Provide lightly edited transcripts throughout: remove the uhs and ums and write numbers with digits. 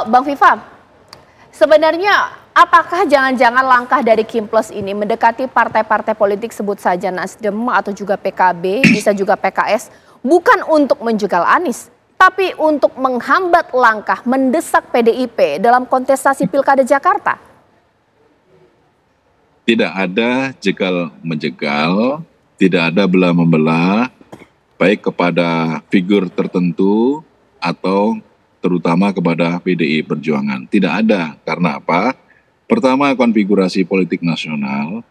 Bang Viva, sebenarnya apakah jangan-jangan langkah dari Kimples ini mendekati partai-partai politik sebut saja Nasdem atau juga PKB, bisa juga PKS, bukan untuk menjegal Anies, tapi untuk menghambat langkah mendesak PDIP dalam kontestasi Pilkada Jakarta? Tidak ada jegal-menjegal, tidak ada belah-membelah, baik kepada figur tertentu atau terutama kepada PDI Perjuangan. Tidak ada. Karena apa? Pertama, konfigurasi politik nasional,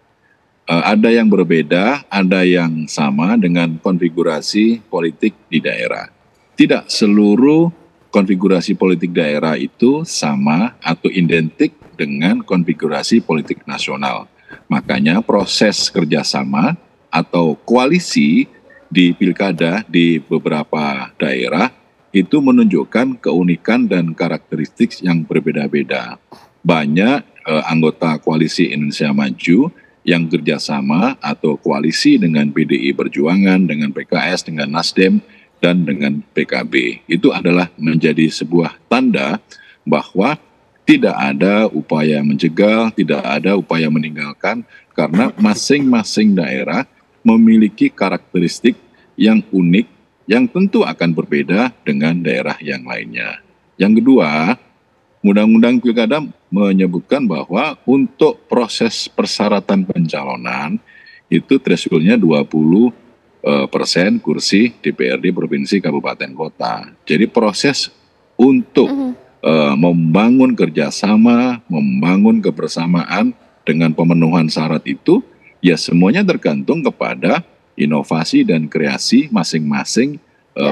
ada yang berbeda, ada yang sama dengan konfigurasi politik di daerah. Tidak seluruh konfigurasi politik daerah itu sama atau identik dengan konfigurasi politik nasional. Makanya proses kerjasama atau koalisi di pilkada di beberapa daerah itu menunjukkan keunikan dan karakteristik yang berbeda-beda. Banyak anggota koalisi Indonesia Maju yang kerjasama atau koalisi dengan PDI Perjuangan, dengan PKS, dengan Nasdem, dan dengan PKB. Itu adalah menjadi sebuah tanda bahwa tidak ada upaya menjegal, tidak ada upaya meninggalkan, karena masing-masing daerah memiliki karakteristik yang unik, yang tentu akan berbeda dengan daerah yang lainnya. Yang kedua, Undang-Undang Pilkada menyebutkan bahwa untuk proses persyaratan pencalonan itu thresholdnya 20% kursi DPRD provinsi kabupaten kota. Jadi proses untuk membangun kerjasama, membangun kebersamaan dengan pemenuhan syarat itu, ya semuanya tergantung kepada inovasi dan kreasi masing-masing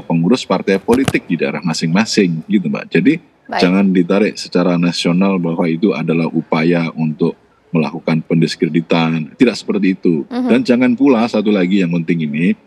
pengurus partai politik di daerah masing-masing, gitu Mbak. Jadi jangan ditarik secara nasional bahwa itu adalah upaya untuk melakukan pendiskreditan, tidak seperti itu. Dan jangan pula satu lagi yang penting ini,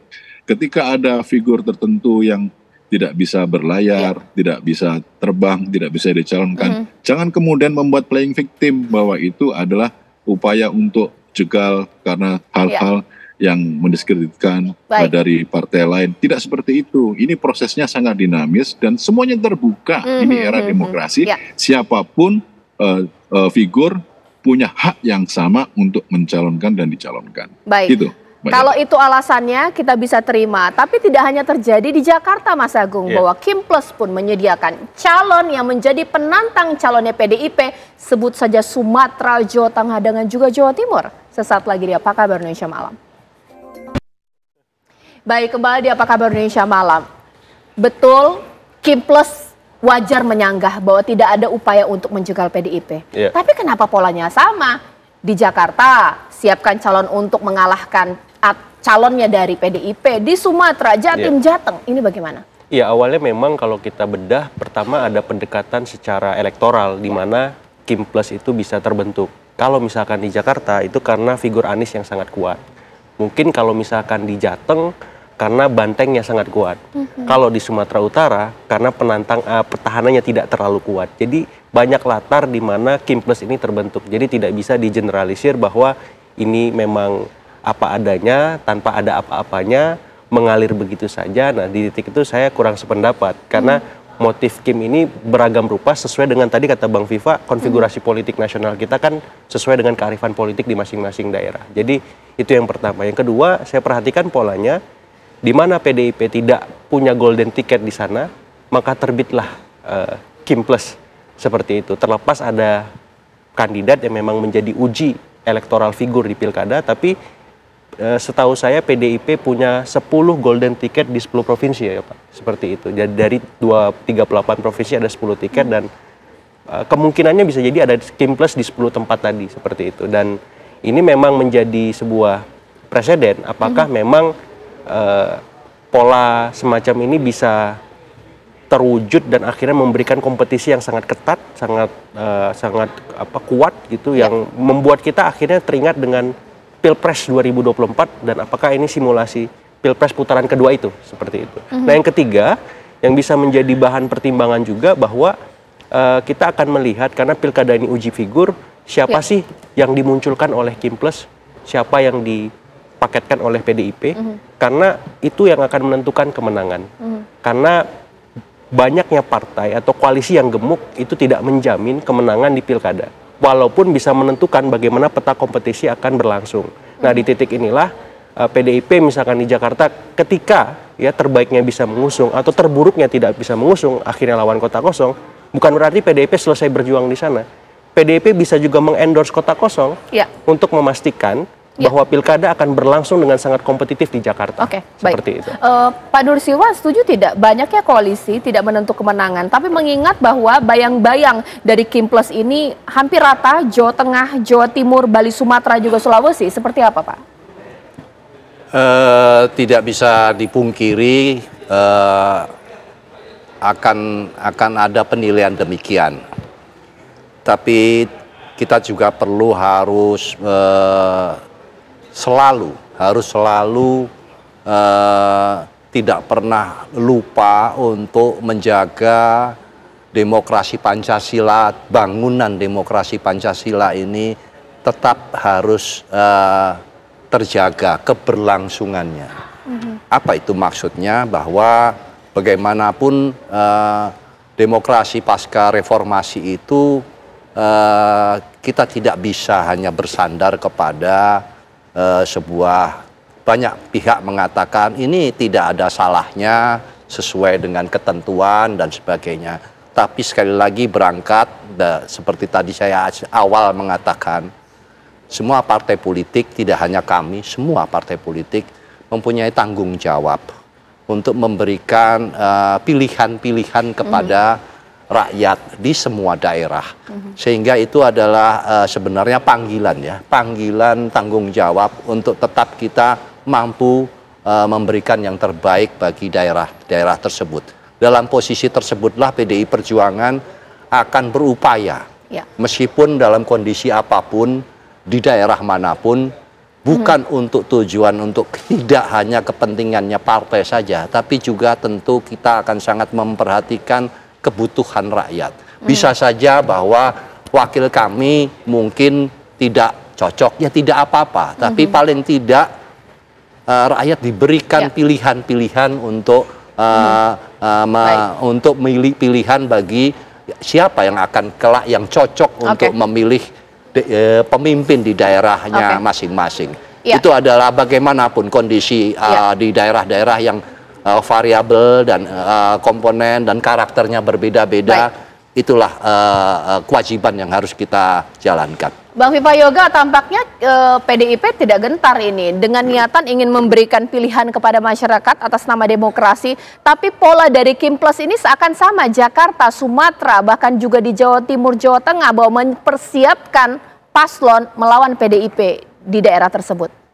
ketika ada figur tertentu yang tidak bisa berlayar, tidak bisa terbang, tidak bisa dicalonkan, jangan kemudian membuat playing victim bahwa itu adalah upaya untuk jegal karena hal-hal yang mendiskreditkan dari partai lain. Tidak seperti itu. Ini prosesnya sangat dinamis dan semuanya terbuka. Ini era demokrasi. Siapapun figur punya hak yang sama untuk mencalonkan dan dicalonkan. Gitu. Kalau itu alasannya kita bisa terima, tapi tidak hanya terjadi di Jakarta, Mas Agung, bahwa Kimples pun menyediakan calon yang menjadi penantang calonnya PDIP, sebut saja Sumatera, Jawa Tengah, dengan juga Jawa Timur. Sesaat lagi di Apa Kabar Indonesia Malam. Baik, kembali di Apa Kabar Indonesia Malam. Betul, Kimples wajar menyanggah bahwa tidak ada upaya untuk menjegal PDIP. Tapi kenapa polanya sama? Di Jakarta, siapkan calon untuk mengalahkan calonnya dari PDIP. Di Sumatera, Jatim, Jateng, ini bagaimana? Iya, awalnya memang kalau kita bedah, pertama ada pendekatan secara elektoral, di mana Kimples itu bisa terbentuk. Kalau misalkan di Jakarta, itu karena figur Anies yang sangat kuat. Mungkin kalau misalkan di Jateng, karena bantengnya sangat kuat. Kalau di Sumatera Utara, karena pertahanannya tidak terlalu kuat. Jadi banyak latar di mana Kimples ini terbentuk. Jadi tidak bisa digeneralisir bahwa ini memang apa adanya, tanpa ada apa-apanya, mengalir begitu saja. Nah, di titik itu saya kurang sependapat. Karena motif Kim ini beragam rupa sesuai dengan tadi kata Bang Viva, konfigurasi politik nasional kita kan sesuai dengan kearifan politik di masing-masing daerah. Jadi itu yang pertama. Yang kedua, saya perhatikan polanya, di mana PDIP tidak punya golden ticket di sana, maka terbitlah Kimples seperti itu. Terlepas ada kandidat yang memang menjadi uji elektoral figur di pilkada, tapi setahu saya PDIP punya 10 golden ticket di 10 provinsi ya Pak, seperti itu. Jadi dari 38 provinsi ada 10 tiket dan kemungkinannya bisa jadi ada Kimples di 10 tempat tadi, seperti itu. Dan ini memang menjadi sebuah presiden, apakah memang pola semacam ini bisa terwujud dan akhirnya memberikan kompetisi yang sangat ketat, sangat kuat gitu, yang membuat kita akhirnya teringat dengan Pilpres 2024 dan apakah ini simulasi Pilpres putaran kedua itu, seperti itu. Nah, yang ketiga yang bisa menjadi bahan pertimbangan juga bahwa kita akan melihat, karena pilkada ini uji figur, siapa sih yang dimunculkan oleh Kimples, siapa yang dipaketkan oleh PDIP, karena itu yang akan menentukan kemenangan. Karena banyaknya partai atau koalisi yang gemuk itu tidak menjamin kemenangan di pilkada. Walaupun bisa menentukan bagaimana peta kompetisi akan berlangsung. Nah, di titik inilah PDIP misalkan di Jakarta ketika ya terbaiknya bisa mengusung atau terburuknya tidak bisa mengusung, akhirnya lawan kota kosong, bukan berarti PDIP selesai berjuang di sana. PDIP bisa juga mengendorse kota kosong untuk memastikan bahwa pilkada akan berlangsung dengan sangat kompetitif di Jakarta. Oke, seperti baik. itu. Pak Nursiwan setuju tidak banyaknya koalisi tidak menentu kemenangan, tapi mengingat bahwa bayang-bayang dari Kimples ini hampir rata Jawa Tengah, Jawa Timur, Bali, Sumatera juga Sulawesi, seperti apa Pak? Tidak bisa dipungkiri akan ada penilaian demikian. Tapi kita juga harus selalu tidak pernah lupa untuk menjaga demokrasi Pancasila, bangunan demokrasi Pancasila ini tetap harus terjaga keberlangsungannya. Apa itu maksudnya? Bahwa bagaimanapun demokrasi pasca reformasi itu kita tidak bisa hanya bersandar kepada sebuah, banyak pihak mengatakan ini tidak ada salahnya sesuai dengan ketentuan dan sebagainya. Tapi sekali lagi berangkat, seperti tadi saya awal mengatakan, semua partai politik, tidak hanya kami, semua partai politik mempunyai tanggung jawab untuk memberikan pilihan-pilihan kepada rakyat di semua daerah. Sehingga itu adalah sebenarnya panggilan tanggung jawab untuk tetap kita mampu memberikan yang terbaik bagi daerah-daerah tersebut. Dalam posisi tersebutlah PDI Perjuangan akan berupaya, meskipun dalam kondisi apapun, di daerah manapun, bukan untuk tujuan untuk tidak hanya kepentingannya partai saja, tapi juga tentu kita akan sangat memperhatikan kebutuhan rakyat. Bisa saja bahwa wakil kami mungkin tidak cocok, ya tidak apa-apa, tapi paling tidak rakyat diberikan pilihan-pilihan untuk untuk memilih pilihan bagi siapa yang akan kelak yang cocok untuk memilih pemimpin di daerahnya masing-masing. Itu adalah bagaimanapun kondisi di daerah-daerah yang variabel dan komponen dan karakternya berbeda-beda, itulah kewajiban yang harus kita jalankan. Bang Vivayoga, tampaknya PDIP tidak gentar ini dengan niatan ingin memberikan pilihan kepada masyarakat atas nama demokrasi, tapi pola dari Kimples ini seakan sama Jakarta, Sumatera, bahkan juga di Jawa Timur, Jawa Tengah, bahwa mempersiapkan paslon melawan PDIP di daerah tersebut.